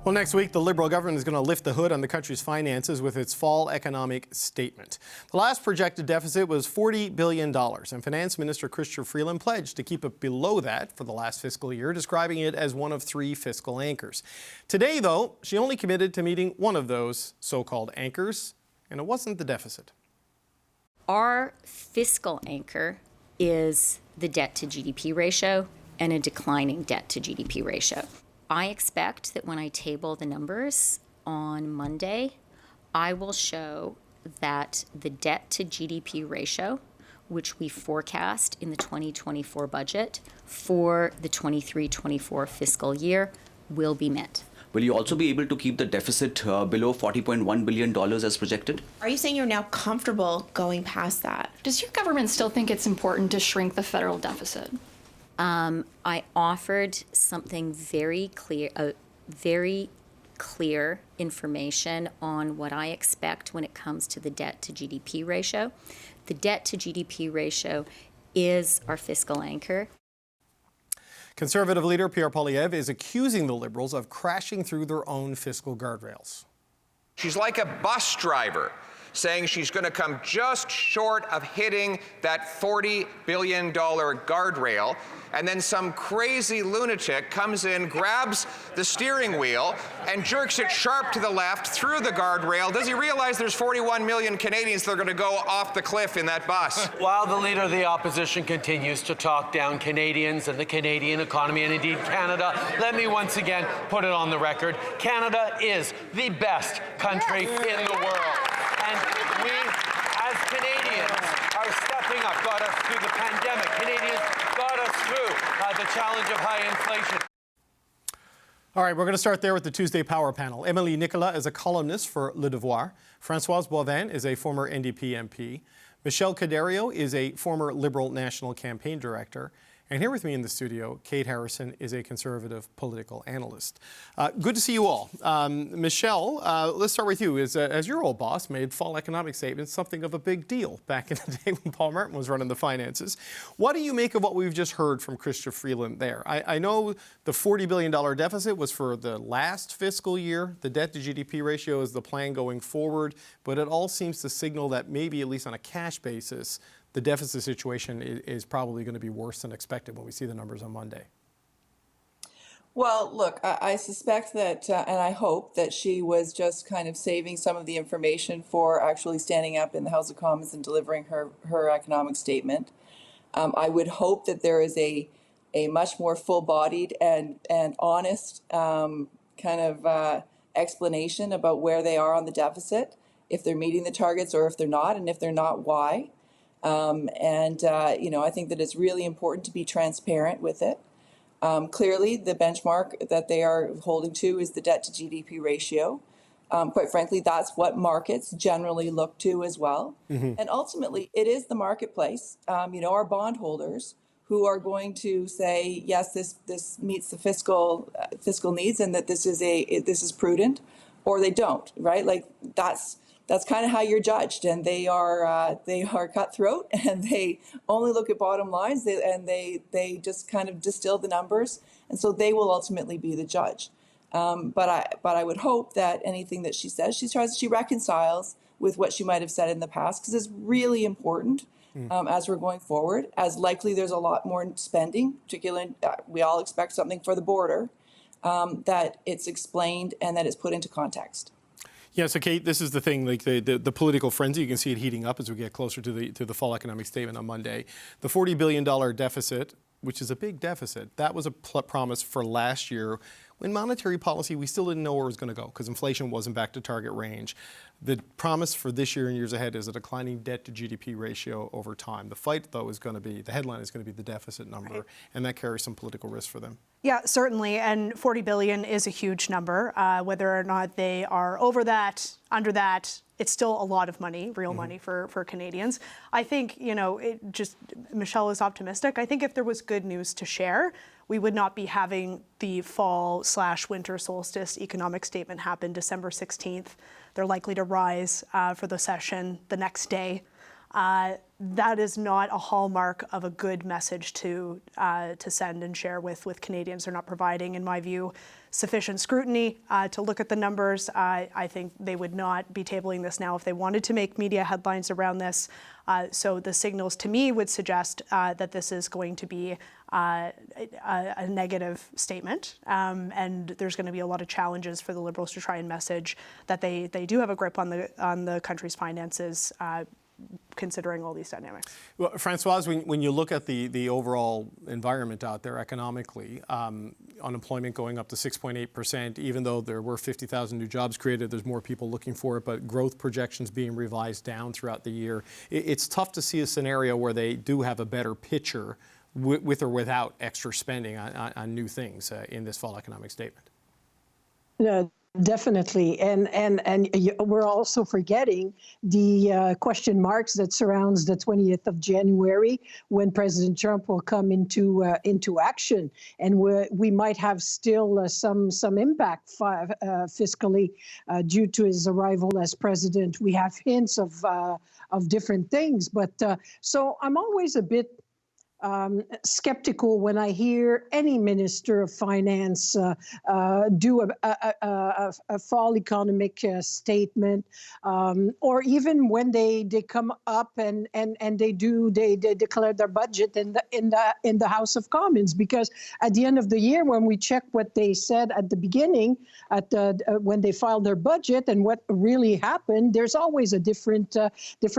Well, next week, the Liberal government is going to lift the hood on the country's finances with its fall economic statement. The last projected deficit was $40 billion, and Finance Minister Chrystia Freeland pledged to keep it below that for the last fiscal year, describing it as one of 3 fiscal anchors. Today, though, she only committed to meeting one of those so-called anchors, and it wasn't the deficit. Our fiscal anchor is the debt to GDP ratio and a declining debt to GDP ratio. I expect that when I table the numbers on Monday, I will show that the debt to GDP ratio, which we forecast in the 2024 budget for the 23-24 fiscal year, will be met. Will you also be able to keep the deficit below $40.1 billion as projected? Are you saying you're now comfortable going past that? Does your government still think it's important to shrink the federal deficit? I offered something very clear information on what I expect when it comes to the debt to GDP ratio. The debt to GDP ratio is our fiscal anchor. Conservative leader Pierre Poilievre is accusing the Liberals of crashing through their own fiscal guardrails. She's like a bus driver saying she's going to come just short of hitting that $40 billion guardrail, and then some crazy lunatic comes in, grabs the steering wheel, and jerks it sharp to the left through the guardrail. Does he realize there's 41 million Canadians that are going to go off the cliff in that bus? While the Leader of the Opposition continues to talk down Canadians and the Canadian economy, and indeed Canada, let me once again put it on the record. Canada is the best country in the world. And we, as Canadians, are stepping up, got us through the pandemic. Canadians got us through the challenge of high inflation. All right, we're going to start there with the Tuesday Power Panel. Emily Nicolas is a columnist for Le Devoir. Françoise Boivin is a former NDP MP. Michelle Cadario is a former Liberal National Campaign Director. And here with me in the studio, Kate Harrison is a Conservative political analyst. Good to see you all. Michelle, let's start with you. As your old boss made fall economic statements something of a big deal back in the day when Paul Martin was running the finances. What do you make of what we've just heard from Chrystia Freeland there? I know the $40 billion deficit was for the last fiscal year. The debt to GDP ratio is the plan going forward. But it all seems to signal that maybe, at least on a cash basis, the deficit situation is probably going to be worse than expected when we see the numbers on Monday. Well, look, I suspect that, and I hope that she was just kind of saving some of the information for actually standing up in the House of Commons and delivering her economic statement. I would hope that there is a much more full-bodied and honest kind of explanation about where they are on the deficit, if they're meeting the targets or if they're not, and if they're not, why. I think that it's really important to be transparent with it. Clearly, the benchmark that they are holding to is the debt to GDP ratio. Quite frankly, that's what markets generally look to as well. Mm-hmm. And ultimately, it is the marketplace, our bondholders, who are going to say, yes, this meets the fiscal needs and that this is prudent, or they don't, right? Like that's kind of how you're judged, and they are cutthroat, and they only look at bottom lines, they just kind of distill the numbers, and so they will ultimately be the judge. But I would hope that anything that she says, she reconciles with what she might have said in the past, because it's really important as we're going forward. As likely there's a lot more spending, particularly we all expect something for the border, that it's explained and that it's put into context. Yeah, so Kate, this is the thing, like the political frenzy, you can see it heating up as we get closer to the fall economic statement on Monday. The $40 billion deficit, which is a big deficit, that was a promise for last year when monetary policy, we still didn't know where it was going to go because inflation wasn't back to target range. The promise for this year and years ahead is a declining debt to GDP ratio over time. The fight, though, is going to be, the headline is going to be the deficit number, right, and that carries some political risk for them. Yeah, certainly, and $40 billion is a huge number. Whether or not they are over that, under that, it's still a lot of money, real money for Canadians. I think, Michelle is optimistic. I think if there was good news to share, we would not be having the fall/winter solstice economic statement happen December 16th. They're likely to rise for the session the next day. that is not a hallmark of a good message to send and share with Canadians. They're not providing, in my view, sufficient scrutiny to look at the numbers. I think they would not be tabling this now if they wanted to make media headlines around this. So the signals to me would suggest that this is going to be a negative statement, and there's going to be a lot of challenges for the Liberals to try and message that they do have a grip on the country's finances, considering all these dynamics. Well, Françoise, when you look at the overall environment out there economically, unemployment going up to 6.8%, even though there were 50,000 new jobs created, there's more people looking for it, but growth projections being revised down throughout the year. It's tough to see a scenario where they do have a better picture with or without extra spending on new things in this fall economic statement. No, definitely, and we're also forgetting the question marks that surrounds the 20th of January when President Trump will come into action, and we might have still some impact fiscally due to his arrival as president. We have hints of different things, but so I'm always a bit skeptical when I hear any minister of finance do a fall economic statement, or even when they come up and they declare their budget in the House of Commons, because at the end of the year, when we check what they said at the beginning, when they filed their budget and what really happened, there's always a different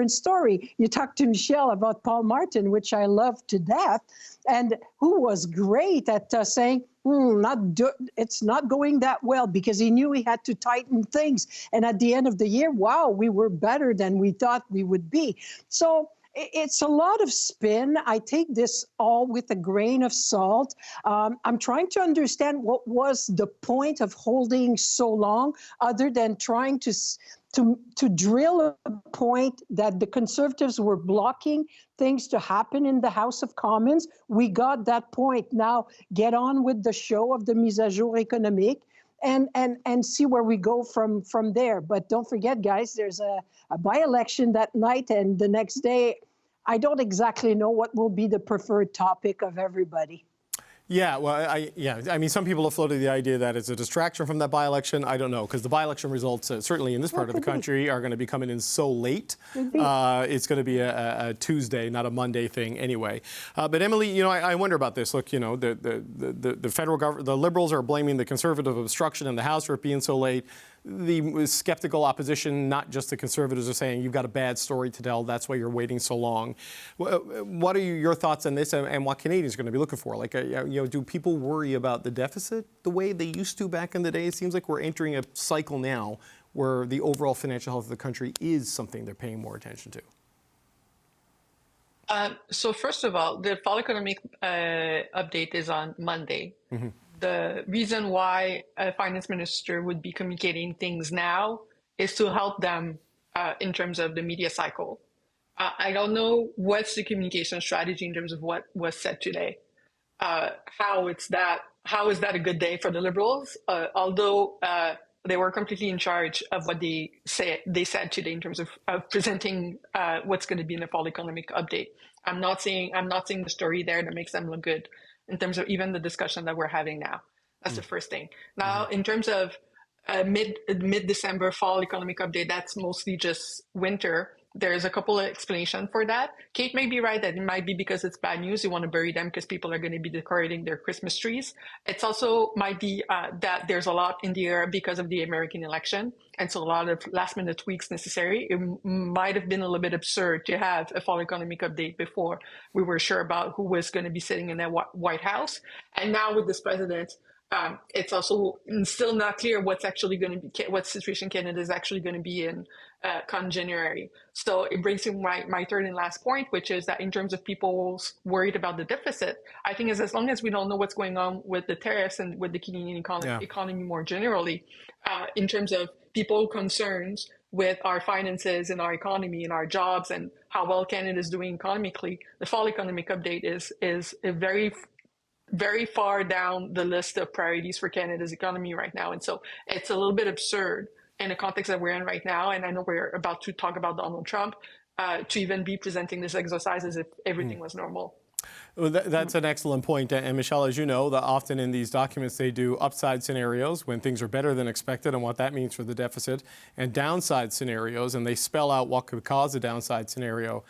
story. You talk to Michelle about Paul Martin, which I love to death, and who was great at saying, it's not going that well, because he knew he had to tighten things. And at the end of the year, wow, we were better than we thought we would be. So it's a lot of spin. I take this all with a grain of salt. I'm trying to understand what was the point of holding so long, other than trying to drill a point that the Conservatives were blocking things to happen in the House of Commons. We got that point. Now get on with the show of the mise à jour économique and see where we go from there. But don't forget, guys, there's a by-election that night, and the next day, I don't exactly know what will be the preferred topic of everybody. Yeah, well, I mean, some people have floated the idea that it's a distraction from that by-election. I don't know, because the by-election results, certainly in this part of the country, are going to be coming in so late. It's going to be a Tuesday, not a Monday thing anyway. But Emily, I wonder about this. Look, the federal government, the Liberals are blaming the Conservative obstruction in the House for it being so late. The skeptical opposition, not just the Conservatives, are saying you've got a bad story to tell. That's why you're waiting so long. What are your thoughts on this, and what Canadians are going to be looking for? Like, do people worry about the deficit the way they used to back in the day? It seems like we're entering a cycle now where the overall financial health of the country is something they're paying more attention to. So first of all, the fall economic update is on Monday. Mm-hmm. The reason why a finance minister would be communicating things now is to help them in terms of the media cycle. I don't know what's the communication strategy in terms of what was said today. How is that a good day for the Liberals? Although they were completely in charge of what they said today in terms of presenting what's going to be in the fall economic update. I'm not seeing the story there that makes them look good in terms of even the discussion that we're having now. That's the first thing. Now, in terms of mid-December fall economic update, that's mostly just winter. There's a couple of explanations for that. Kate may be right that it might be because it's bad news. You want to bury them because people are going to be decorating their Christmas trees. It's also might be that there's a lot in the air because of the American election. And so a lot of last-minute tweaks necessary. It might have been a little bit absurd to have a fall economic update before we were sure about who was going to be sitting in the White House. And now with this president, it's also still not clear what's actually going to be, what situation Canada is actually going to be in come January. So it brings me my third and last point, which is that in terms of people worried about the deficit, I think as long as we don't know what's going on with the tariffs and with the Canadian economy more generally, in terms of people concerns with our finances and our economy and our jobs and how well Canada is doing economically, the fall economic update is a very far down the list of priorities for Canada's economy right now. And so it's a little bit absurd in the context that we're in right now. And I know we're about to talk about Donald Trump to even be presenting this exercise as if everything was normal. Well, that's an excellent point. And Michelle, as you know, often in these documents they do upside scenarios when things are better than expected and what that means for the deficit, and downside scenarios, and they spell out what could cause a downside scenario.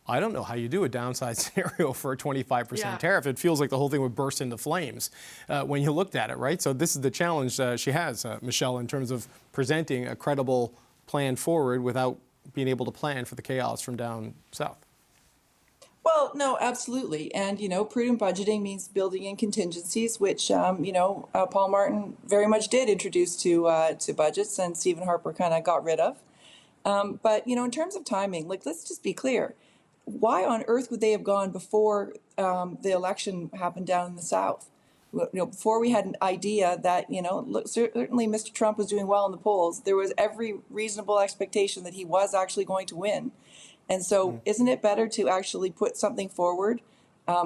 I don't know how you do a downside scenario for a 25% tariff. It feels like the whole thing would burst into flames when you looked at it, right? So this is the challenge she has, Michelle, in terms of presenting a credible plan forward without being able to plan for the chaos from down south. Well, no, absolutely. And, prudent budgeting means building in contingencies, which, Paul Martin very much did introduce to budgets, and Stephen Harper kind of got rid of. But, in terms of timing, let's just be clear. Why on earth would they have gone before the election happened down in the South? Before we had an idea that, certainly Mr. Trump was doing well in the polls. There was every reasonable expectation that he was actually going to win. And so isn't it better to actually put something forward,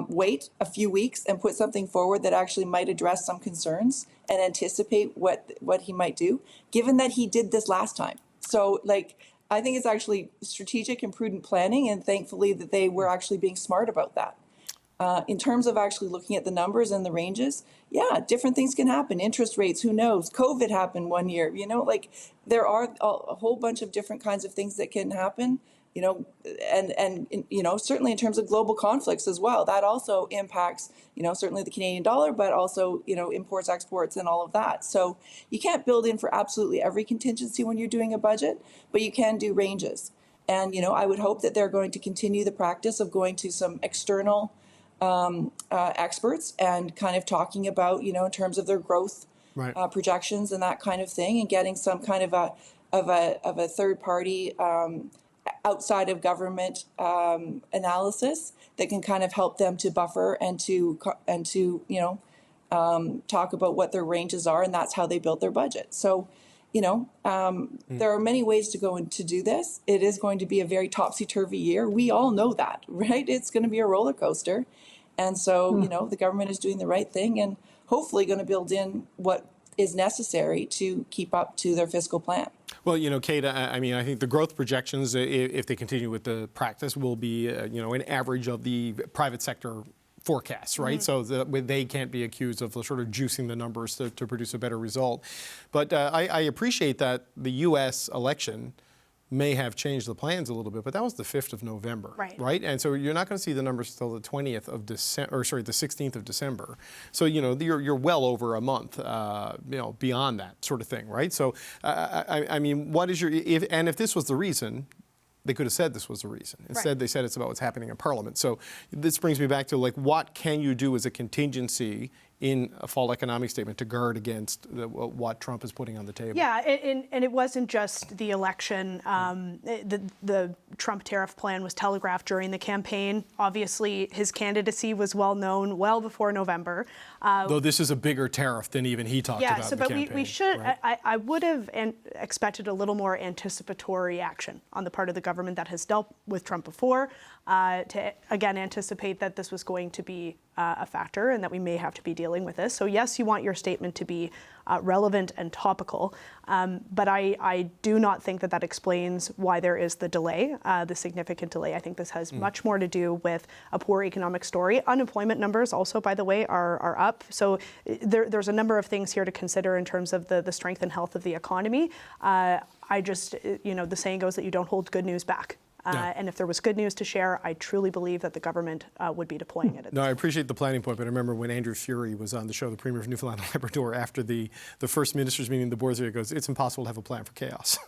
wait a few weeks and put something forward that actually might address some concerns and anticipate what he might do, given that he did this last time? So, I think it's actually strategic and prudent planning, and thankfully that they were actually being smart about that. In terms of actually looking at the numbers and the ranges, different things can happen. Interest rates, who knows? COVID happened one year, there are a whole bunch of different kinds of things that can happen. Certainly in terms of global conflicts as well, that also impacts, certainly the Canadian dollar, but also, imports, exports, and all of that. So you can't build in for absolutely every contingency when you're doing a budget, but you can do ranges. And, I would hope that they're going to continue the practice of going to some external experts and kind of talking about, in terms of their growth projections and that kind of thing, and getting some kind of a third party outside of government analysis that can kind of help them to buffer and to talk about what their ranges are, and that's how they build their budget. So, there are many ways to go and to do this. It is going to be a very topsy-turvy year. We all know that, right? It's going to be a roller coaster. And so, the government is doing the right thing and hopefully going to build in what is necessary to keep up to their fiscal plan. Well, Kate, I think the growth projections, if they continue with the practice, will be, an average of the private sector forecasts, right? So they can't be accused of sort of juicing the numbers to produce a better result. But I appreciate that the U.S. election may have changed the plans a little bit, but that was the 5th of November, right? And so you're not going to see the numbers until the 20th of December, or sorry, the 16th of December. So, you're well over a month, beyond that sort of thing, right? So, what is if this was the reason, they could have said this was the reason. Instead, they said it's about what's happening in Parliament. So this brings me back to, what can you do as a contingency in a fall economic statement to guard against what Trump is putting on the table? Yeah, and it wasn't just the election. The Trump tariff plan was telegraphed during the campaign. Obviously, his candidacy was well known well before November. Though this is a bigger tariff than even he talked about in the campaign. We should, right? I would have expected a little more anticipatory action on the part of the government that has dealt with Trump before, to, again, anticipate that this was going to be a factor and that we may have to be dealing with this. So yes, you want your statement to be relevant and topical, but I do not think that explains why there is the delay, the significant delay. I think this has much more to do with a poor economic story. Unemployment numbers also, by the way, are up. So there's a number of things here to consider in terms of the strength and health of the economy. I just, the saying goes that you don't hold good news back. And if there was good news to share, I truly believe that the government would be deploying it. No, I appreciate the planning point, but I remember when Andrew Furey was on the show, the Premier of Newfoundland and Labrador, after the First Minister's meeting, the board there goes, it's impossible to have a plan for chaos.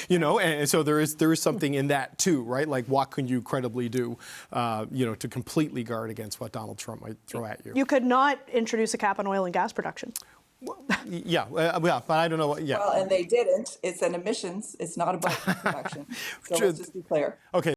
And so there is something in that too, right? Like, what can you credibly do, to completely guard against what Donald Trump might throw at you? You could not introduce a cap on oil and gas production. But I don't know what. Yeah. Well, and they didn't. It's an emissions. It's not about production. So let's just be clear. Okay.